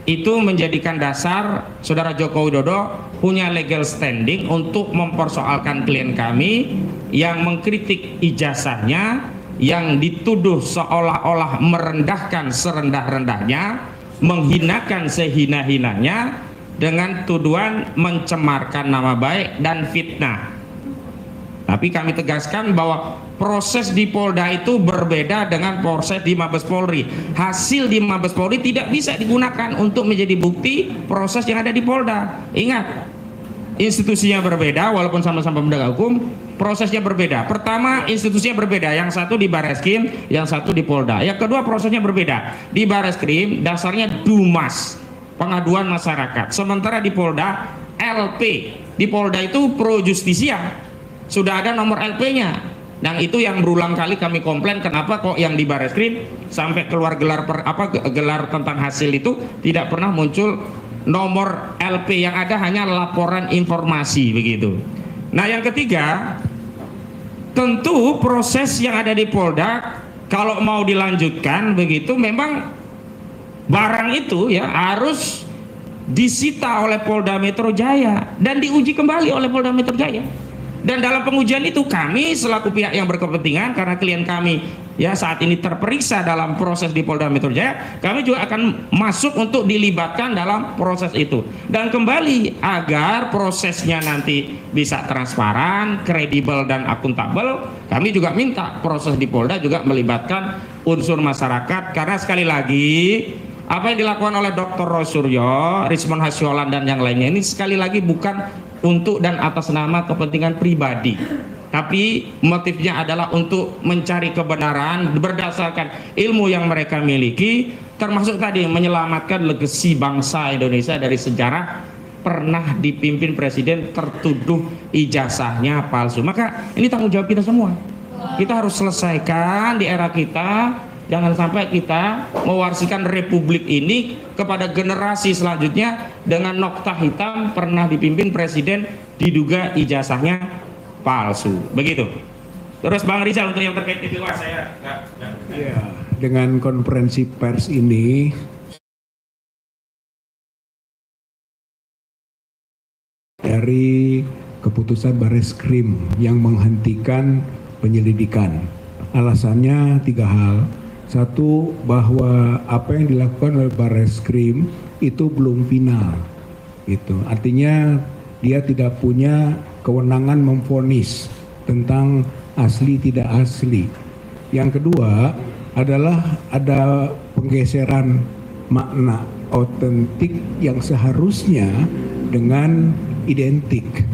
[SPEAKER 2] itu menjadikan dasar Saudara Joko Widodo punya legal standing untuk mempersoalkan klien kami yang mengkritik ijazahnya yang dituduh seolah-olah merendahkan serendah-rendahnya, menghinakan sehina-hinanya dengan tuduhan mencemarkan nama baik dan fitnah. Tapi kami tegaskan bahwa proses di Polda itu berbeda dengan proses di Mabes Polri. Hasil di Mabes Polri tidak bisa digunakan untuk menjadi bukti proses yang ada di Polda. Ingat, institusinya berbeda walaupun sama-sama penegak hukum, prosesnya berbeda. Pertama, institusinya berbeda, yang satu di Bareskrim, yang satu di Polda. Yang kedua, prosesnya berbeda. Di Bareskrim dasarnya Dumas, pengaduan masyarakat. Sementara di Polda LP. Di Polda itu pro justisia. Sudah ada nomor LP-nya. Dan itu yang berulang kali kami komplain, kenapa kok yang di Bareskrim sampai keluar gelar gelar tentang hasil itu tidak pernah muncul nomor LP, yang ada hanya laporan informasi begitu. Nah, yang ketiga, tentu proses yang ada di Polda kalau mau dilanjutkan begitu memang barang itu ya harus disita oleh Polda Metro Jaya dan diuji kembali oleh Polda Metro Jaya. Dan dalam pengujian itu kami selaku pihak yang berkepentingan, karena klien kami ya saat ini terperiksa dalam proses di Polda Metro Jaya, kami juga akan masuk untuk dilibatkan dalam proses itu. Dan kembali agar prosesnya nanti bisa transparan, kredibel dan akuntabel, kami juga minta proses di Polda juga melibatkan unsur masyarakat, karena sekali lagi apa yang dilakukan oleh Dr. Rosuryo, Rismon Hasyolan dan yang lainnya ini sekali lagi bukan untuk dan atas nama kepentingan pribadi, tapi motifnya adalah untuk mencari kebenaran berdasarkan ilmu yang mereka miliki, termasuk tadi menyelamatkan legasi bangsa Indonesia dari sejarah pernah dipimpin presiden tertuduh ijazahnya palsu. Maka ini tanggung jawab kita semua. Kita harus selesaikan di era kita. Jangan sampai kita mewarisikan republik ini kepada generasi selanjutnya dengan nokta hitam pernah dipimpin presiden diduga ijazahnya palsu. Begitu. Terus Bang Rizal untuk yang terkait TPWA saya
[SPEAKER 3] ya, dengan konferensi pers ini dari keputusan Bareskrim yang menghentikan penyelidikan. Alasannya 3 hal. Satu, bahwa apa yang dilakukan oleh Bareskrim itu belum final. Itu artinya dia tidak punya kewenangan memvonis tentang asli tidak asli. Yang kedua adalah ada penggeseran makna otentik yang seharusnya dengan identik.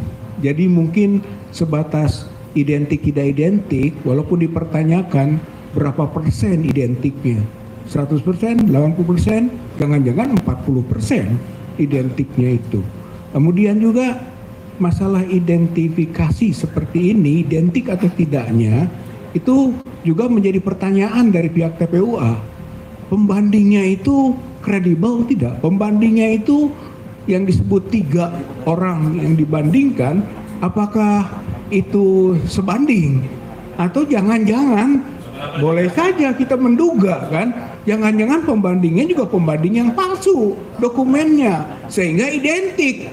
[SPEAKER 3] Jadi mungkin sebatas identik tidak identik, walaupun dipertanyakan berapa persen identiknya, 100%, 80%, jangan-jangan 40% identiknya itu. Kemudian juga masalah identifikasi seperti ini, identik atau tidaknya, itu juga menjadi pertanyaan dari pihak TPUA. Pembandingnya itu kredibel tidak? Pembandingnya itu yang disebut 3 orang yang dibandingkan, apakah itu sebanding? Atau jangan-jangan boleh saja kita menduga kan, jangan-jangan pembandingnya juga pembanding yang palsu dokumennya sehingga identik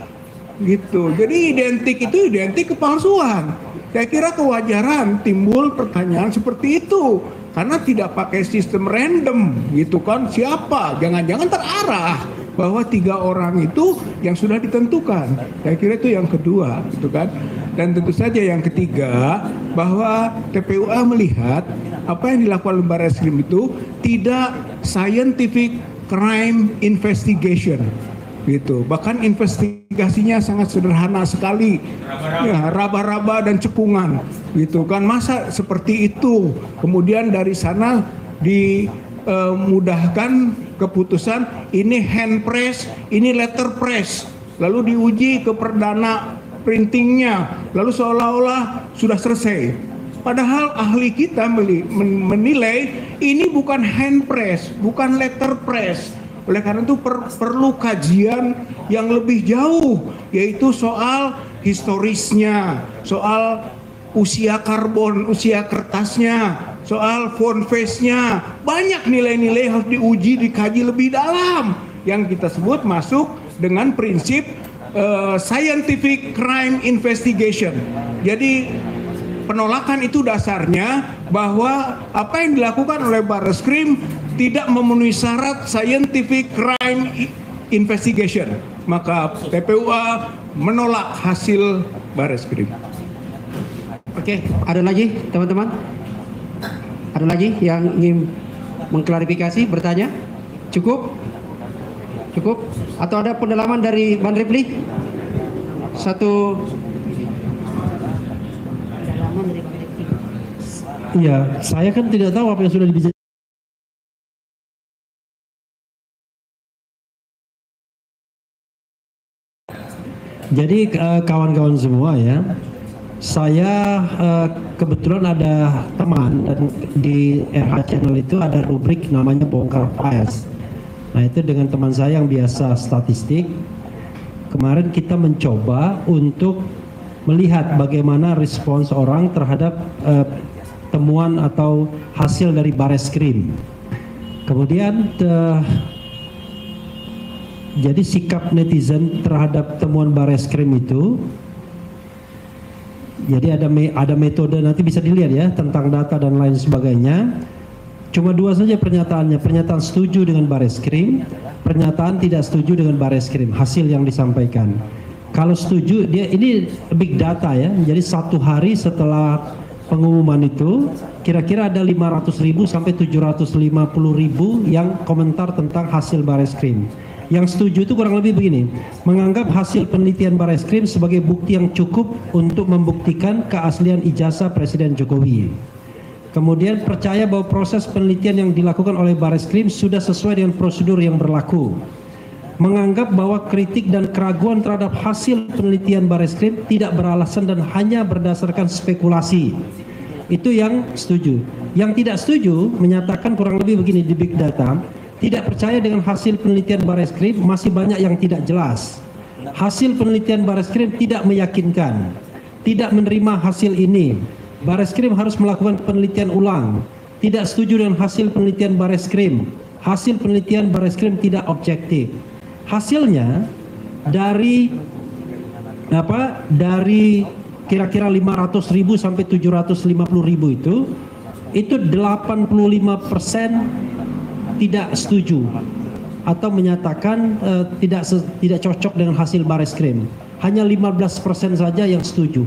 [SPEAKER 3] gitu. Jadi identik itu identik kepalsuan. Saya kira kewajaran timbul pertanyaan seperti itu karena tidak pakai sistem random gitu kan, siapa, jangan-jangan terarah bahwa 3 orang itu yang sudah ditentukan. Saya kira itu yang kedua gitu kan. Dan tentu saja yang ketiga, bahwa TPUA melihat apa yang dilakukan oleh Bareskrim itu tidak scientific crime investigation gitu. Bahkan investigasinya sangat sederhana sekali, ya, raba-raba dan cekungan gitu kan. Masa seperti itu kemudian dari sana dimudahkan keputusan ini hand press, ini letter press, lalu diuji ke perdana printingnya, lalu seolah-olah sudah selesai. Padahal ahli kita menilai ini bukan hand press, bukan letter press. Oleh karena itu perlu kajian yang lebih jauh, yaitu soal historisnya, soal usia karbon, usia kertasnya, soal font face-nya. Banyak nilai-nilai harus diuji, dikaji lebih dalam, yang kita sebut masuk dengan prinsip scientific crime investigation. Jadi penolakan itu dasarnya bahwa apa yang dilakukan oleh Barreskrim tidak memenuhi syarat scientific crime investigation. Maka TPUA menolak hasil Barreskrim.
[SPEAKER 1] Oke, ada lagi teman-teman? Ada lagi yang ingin mengklarifikasi, bertanya? Cukup? Cukup? Atau ada pendalaman dari Bang Repli?
[SPEAKER 5] Iya, saya kan tidak tahu apa yang sudah dibicarakan. Jadi kawan-kawan semua ya, saya kebetulan ada teman dan di RH Channel itu ada rubrik namanya bongkar files. Nah itu dengan teman saya yang biasa statistik, kemarin kita mencoba untuk melihat bagaimana respons orang terhadap temuan atau hasil dari Barreskrim. Kemudian jadi sikap netizen terhadap temuan Barreskrim itu, jadi ada metode, nanti bisa dilihat ya, tentang data dan lain sebagainya. Cuma dua saja pernyataannya, pernyataan setuju dengan Barreskrim, pernyataan tidak setuju dengan Barreskrim, hasil yang disampaikan. Kalau setuju, dia ini big data ya, jadi satu hari setelah pengumuman itu, kira-kira ada 500.000 sampai 750.000 yang komentar tentang hasil Barreskrim. Yang setuju itu kurang lebih begini, menganggap hasil penelitian Barreskrim sebagai bukti yang cukup untuk membuktikan keaslian ijazah Presiden Jokowi. Kemudian percaya bahwa proses penelitian yang dilakukan oleh Barreskrim sudah sesuai dengan prosedur yang berlaku. Menganggap bahwa kritik dan keraguan terhadap hasil penelitian Barreskrim tidak beralasan dan hanya berdasarkan spekulasi. Itu yang setuju. Yang tidak setuju menyatakan kurang lebih begini di Big Data, tidak percaya dengan hasil penelitian Barreskrim, masih banyak yang tidak jelas. Hasil penelitian Barreskrim tidak meyakinkan, tidak menerima hasil ini. Barreskrim harus melakukan penelitian ulang. Tidak setuju dengan hasil penelitian Barreskrim. Hasil penelitian Barreskrim tidak objektif. Hasilnya dari kira-kira 500.000 sampai 750.000 itu 85% tidak setuju atau menyatakan tidak cocok dengan hasil Barreskrim. Hanya 15% saja yang setuju.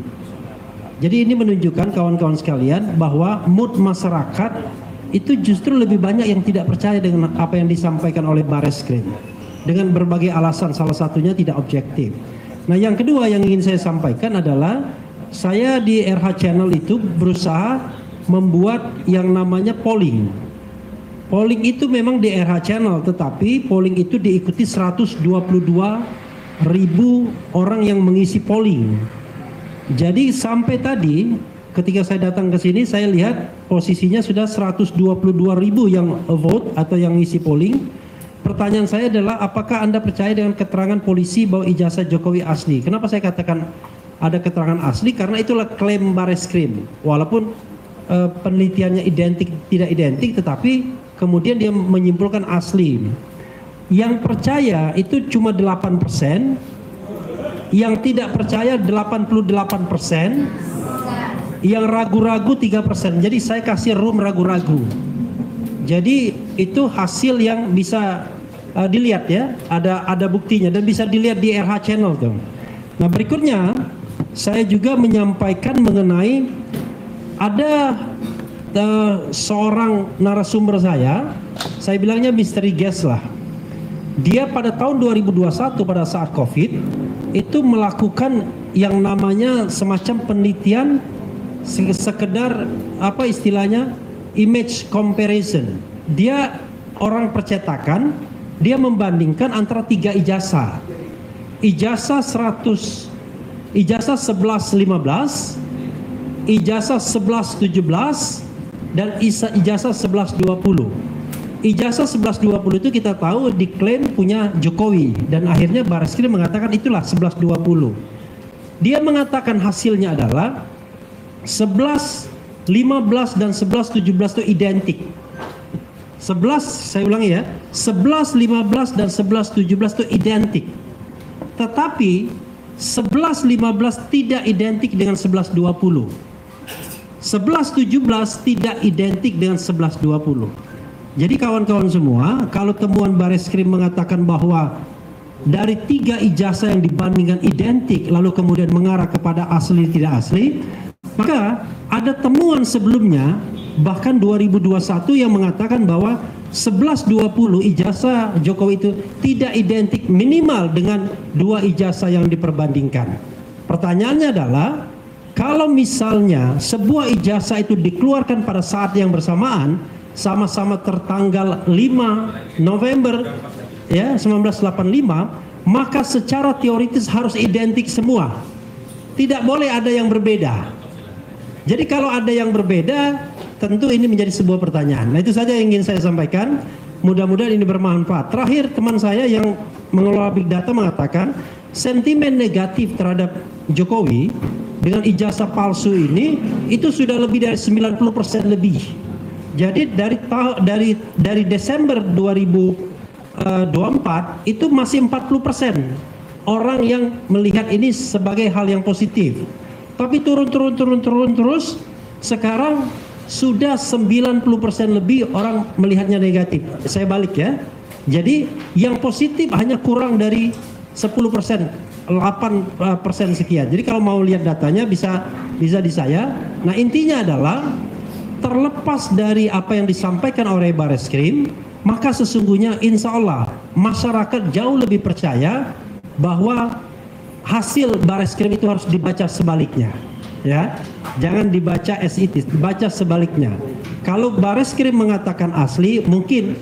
[SPEAKER 5] Jadi ini menunjukkan kawan-kawan sekalian bahwa mood masyarakat itu justru lebih banyak yang tidak percaya dengan apa yang disampaikan oleh Barreskrim dengan berbagai alasan, salah satunya tidak objektif. Nah yang kedua yang ingin saya sampaikan adalah saya di RH Channel itu berusaha membuat yang namanya polling. Polling itu memang di RH Channel, tetapi polling itu diikuti 122.000 orang yang mengisi polling. Jadi sampai tadi ketika saya datang ke sini saya lihat posisinya sudah 122.000 yang vote atau yang ngisi polling. Pertanyaan saya adalah apakah Anda percaya dengan keterangan polisi bahwa ijazah Jokowi asli? Kenapa saya katakan ada keterangan asli? Karena itulah klaim Barreskrim. Walaupun penelitiannya tidak identik, tetapi kemudian dia menyimpulkan asli. Yang percaya itu cuma 8%. Yang tidak percaya 88%, yang ragu-ragu 3%. Jadi saya kasih room ragu-ragu. Jadi itu hasil yang bisa dilihat ya, ada buktinya dan bisa dilihat di RH Channel tuh. Nah berikutnya saya juga menyampaikan mengenai ada seorang narasumber saya bilangnya misteri guest lah. Dia pada tahun 2021 pada saat COVID itu melakukan yang namanya semacam penelitian sekedar apa istilahnya image comparison. Dia orang percetakan, dia membandingkan antara 3 ijazah. Ijazah 1115, ijazah 1117 dan ijazah 1120. Ijazah 1120 itu kita tahu diklaim punya Jokowi dan akhirnya Barreskrim mengatakan itulah 1120. Dia mengatakan hasilnya adalah 11, 15 dan 11, 17 itu identik. 11, saya ulangi ya, 11, 15 dan 11, 17 itu identik. Tetapi 11, 15 tidak identik dengan 11, 20. 11.17 tidak identik dengan 11.20. Jadi kawan-kawan semua, kalau temuan Bareskrim mengatakan bahwa dari 3 ijazah yang dibandingkan identik lalu kemudian mengarah kepada asli tidak asli, maka ada temuan sebelumnya bahkan 2021 yang mengatakan bahwa 11.20 ijazah Jokowi itu tidak identik minimal dengan 2 ijazah yang diperbandingkan. Pertanyaannya adalah, kalau misalnya sebuah ijazah itu dikeluarkan pada saat yang bersamaan, sama-sama tertanggal 5 November ya 1985, maka secara teoritis harus identik semua. Tidak boleh ada yang berbeda. Jadi kalau ada yang berbeda, tentu ini menjadi sebuah pertanyaan. Nah, itu saja yang ingin saya sampaikan. Mudah-mudahan ini bermanfaat. Terakhir, teman saya yang mengelola Big Data mengatakan sentimen negatif terhadap Jokowi dengan ijazah palsu ini itu sudah lebih dari 90% lebih. Jadi dari Desember 2024 itu masih 40% orang yang melihat ini sebagai hal yang positif. Tapi turun terus. Sekarang sudah 90% lebih orang melihatnya negatif. Saya balik ya. Jadi yang positif hanya kurang dari 10%, 8% sekian. Jadi kalau mau lihat datanya bisa di saya. Nah, intinya adalah terlepas dari apa yang disampaikan oleh Bareskrim, maka sesungguhnya insya Allah masyarakat jauh lebih percaya bahwa hasil Bareskrim itu harus dibaca sebaliknya. Ya, jangan dibaca as it is, dibaca sebaliknya. Kalau Bareskrim mengatakan asli, mungkin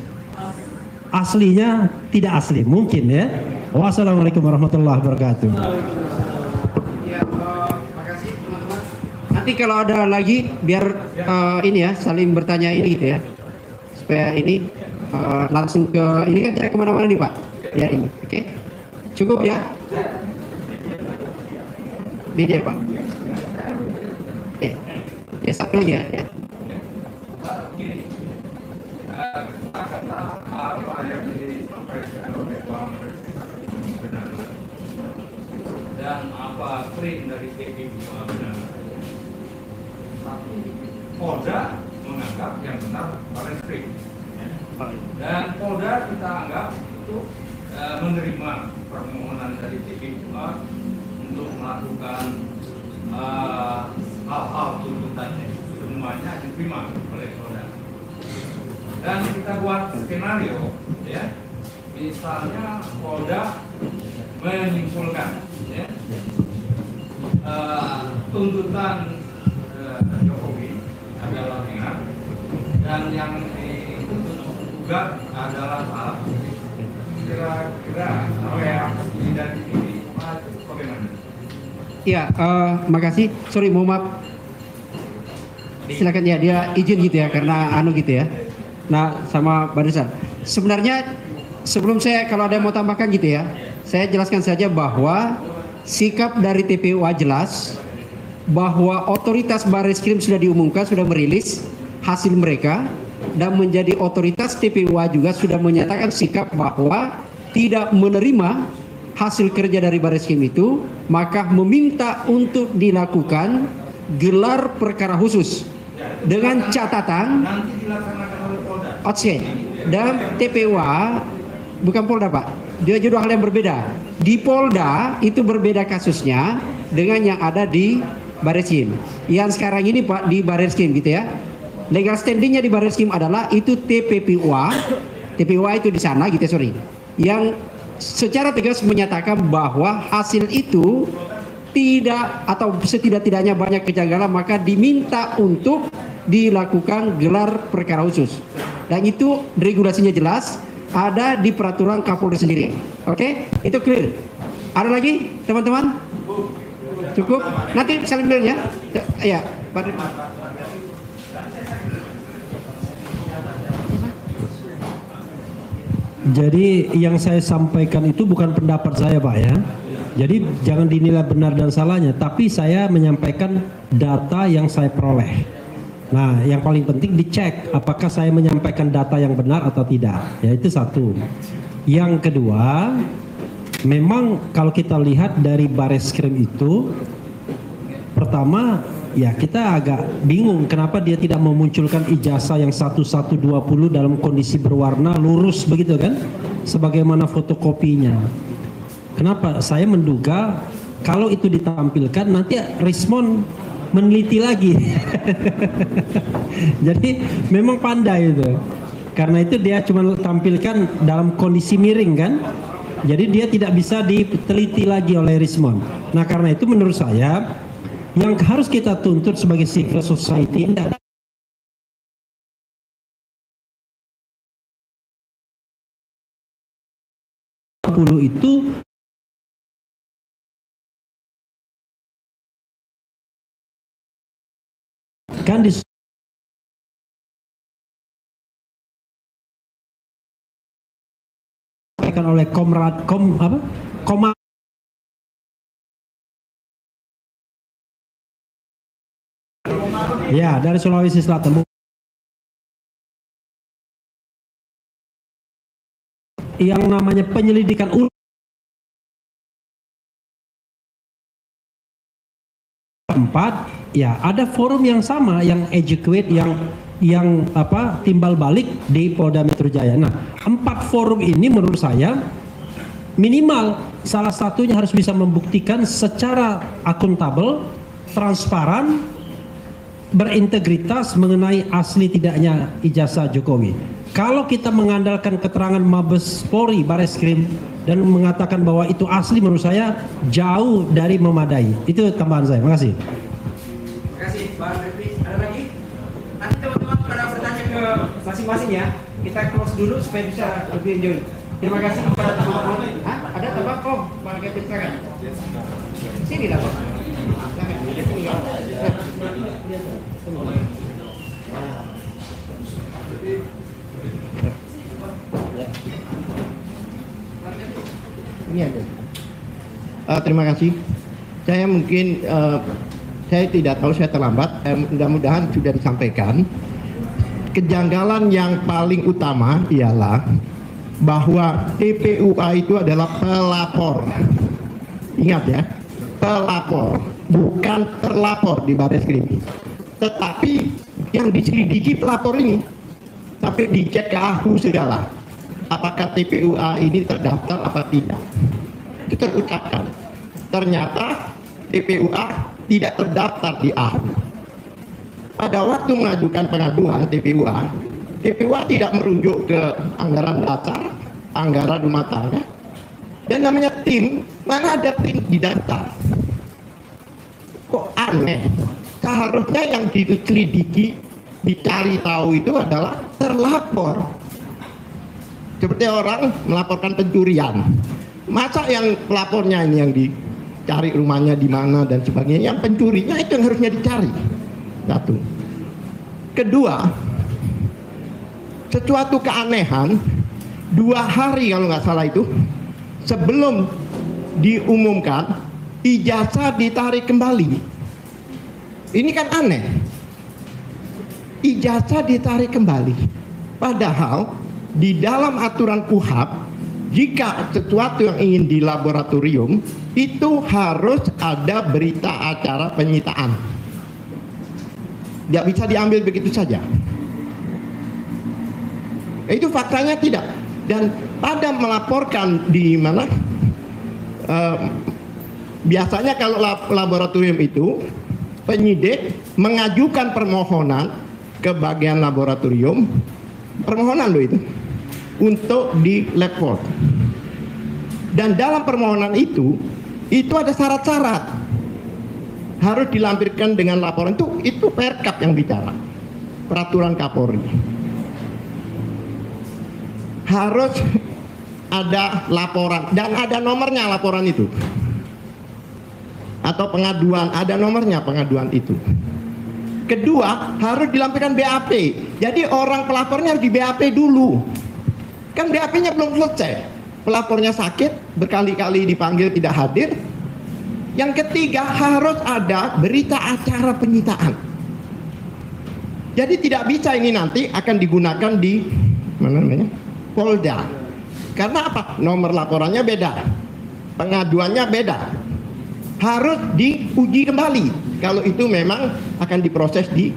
[SPEAKER 5] aslinya tidak asli, mungkin ya. Wassalamualaikum warahmatullahi wabarakatuh.
[SPEAKER 1] Ya, makasih teman-teman. Nanti kalau ada lagi biar ini ya saling bertanya ini gitu ya, supaya ini langsung ke ini kan saya kemana-mana nih Pak. Ya ini, oke. Cukup ya. Ini dia Pak. Ya satu lagi ya.
[SPEAKER 4] Dan apa print dari TPP benar. Polda menganggap yang benar Bareskrim. Dan Polda kita anggap itu menerima permohonan dari TPP untuk melakukan hal-hal tuntutannya, semuanya diterima oleh Polda. Dan kita buat skenario, ya, misalnya Polda menyimpulkan, ya, tuntutan Jokowi adalah benar dan yang dituntut gugat adalah salah. Kira-kira yang tidak dipilih bagaimana?
[SPEAKER 1] Iya, makasih. Sorry, mohon maaf. Silakan ya, dia izin gitu ya, karena gitu ya. Nah, sama barisan. Sebenarnya sebelum saya kalau ada yang mau tambahkan gitu ya, saya jelaskan saja bahwa sikap dari TPUA jelas bahwa otoritas Bareskrim sudah diumumkan, sudah merilis hasil mereka, dan menjadi otoritas TPUA juga sudah menyatakan sikap bahwa tidak menerima hasil kerja dari Bareskrim itu, maka meminta untuk dilakukan gelar perkara khusus dengan catatan
[SPEAKER 4] Nanti dilaksanakan oleh Polda.
[SPEAKER 1] Oke, dan TPUA bukan Polda Pak, dia dua hal yang berbeda. Di Polda itu berbeda kasusnya dengan yang ada di Bareskrim. Yang sekarang ini Pak di Bareskrim gitu ya. Legal standingnya di Bareskrim adalah itu TPPUA itu di sana gitu ya, sorry. Yang secara tegas menyatakan bahwa hasil itu tidak atau setidak-tidaknya banyak kejanggalan, maka diminta untuk dilakukan gelar perkara khusus. Dan itu regulasinya jelas, ada di peraturan Kapolri sendiri. Oke, itu clear. Ada lagi teman-teman? Cukup? Nanti saling clear ya. Ya, Pak.
[SPEAKER 5] Jadi yang saya sampaikan itu bukan pendapat saya Pak ya. Jadi jangan dinilai benar dan salahnya, tapi saya menyampaikan data yang saya peroleh. Nah, yang paling penting dicek apakah saya menyampaikan data yang benar atau tidak. Ya, itu satu. Yang kedua, memang kalau kita lihat dari Bareskrim itu pertama, ya kita agak bingung kenapa dia tidak memunculkan ijazah yang 1120 dalam kondisi berwarna lurus begitu kan, sebagaimana fotokopinya. Kenapa? Saya menduga kalau itu ditampilkan nanti Rismon meneliti lagi. Jadi memang pandai itu. Karena itu dia cuma tampilkan dalam kondisi miring kan. Jadi dia tidak bisa diteliti lagi oleh Rismon. Nah karena itu menurut saya yang harus kita tuntut sebagai civil society itu kan disampaikan oleh ya dari Sulawesi Selatan yang namanya penyelidikan empat, ya ada forum yang sama yang educate yang timbal balik di Polda Metro Jaya. Nah 4 forum ini menurut saya minimal salah satunya harus bisa membuktikan secara akuntabel, transparan, berintegritas mengenai asli tidaknya ijazah Jokowi. Kalau kita mengandalkan keterangan Mabes Polri, Bareskrim dan mengatakan bahwa itu asli, menurut saya jauh dari memadai. Itu tambahan saya. Terima kasih.
[SPEAKER 1] Terima kasih Pak Refri. Ada lagi? Nanti teman-teman pada bertanya ke masing-masing ya. Kita close dulu supaya bisa lebih enjoy. Terima kasih kepada teman-teman. Ada tambah kok Pak Kevin, silakan. Sini lah Pak.
[SPEAKER 6] Ini ada. Terima kasih. Saya mungkin saya tidak tahu, saya terlambat. Mudah-mudahan sudah disampaikan. Kejanggalan yang paling utama ialah bahwa TPUA itu adalah pelapor. Ingat ya, pelapor, bukan terlapor di Bareskrim. Tetapi yang diselidiki pelapor ini, tapi dicek ke AHU segala. Apakah TPUA ini terdaftar apa tidak? Itu terucapkan. Ternyata TPUA tidak terdaftar di AHU. Pada waktu mengajukan pengaduan TPUA tidak merujuk ke anggaran dasar, anggaran rumah tangga, dan namanya tim. Mana ada tim di daftar? Kok aneh? Seharusnya yang diselidiki, dicari tahu itu adalah terlapor. Seperti orang melaporkan pencurian, masa yang pelapornya ini yang dicari rumahnya di mana dan sebagainya, yang pencurinya itu yang harusnya dicari. Satu. Kedua, sesuatu keanehan, 2 hari kalau nggak salah itu sebelum diumumkan ijazah ditarik kembali. Ini kan aneh, ijazah ditarik kembali, padahal di dalam aturan KUHAP, jika sesuatu yang ingin di laboratorium itu harus ada berita acara penyitaan. Tidak bisa diambil begitu saja. Itu faktanya tidak. Dan pada melaporkan di mana, biasanya kalau laboratorium itu penyidik mengajukan permohonan ke bagian laboratorium, permohonan loh itu, untuk di lab court. Dan dalam permohonan itu ada syarat-syarat harus dilampirkan dengan laporan. Itu Perkap yang bicara, peraturan Kapolri. Harus ada laporan dan ada nomornya laporan itu, atau pengaduan, ada nomornya pengaduan itu. Kedua, harus dilampirkan BAP. Jadi orang pelapornya harus di BAP dulu. Kan BAP-nya belum selesai. Pelapornya sakit, berkali-kali dipanggil tidak hadir. Yang ketiga, harus ada berita acara penyitaan. Jadi tidak bisa ini nanti akan digunakan di mana namanya? Polda. Karena apa? Nomor laporannya beda, pengaduannya beda. Harus diuji kembali. kalau itu memang akan diproses di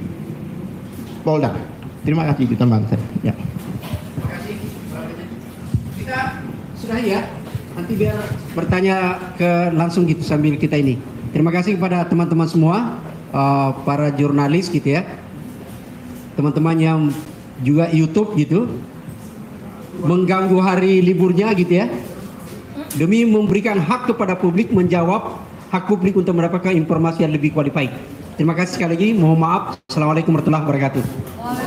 [SPEAKER 6] Polda. Terima kasih, itu tambahan saya. Ya.
[SPEAKER 1] Terima kasih. Kita sudah ya. Nanti biar bertanya langsung gitu sambil kita ini. Terima kasih kepada teman-teman semua, para jurnalis gitu ya, teman-teman yang juga YouTube gitu, mengganggu hari liburnya gitu ya, demi memberikan hak kepada publik, menjawab hak publik untuk mendapatkan informasi yang lebih qualified. Terima kasih sekali lagi. Mohon maaf. Assalamualaikum warahmatullahi wabarakatuh.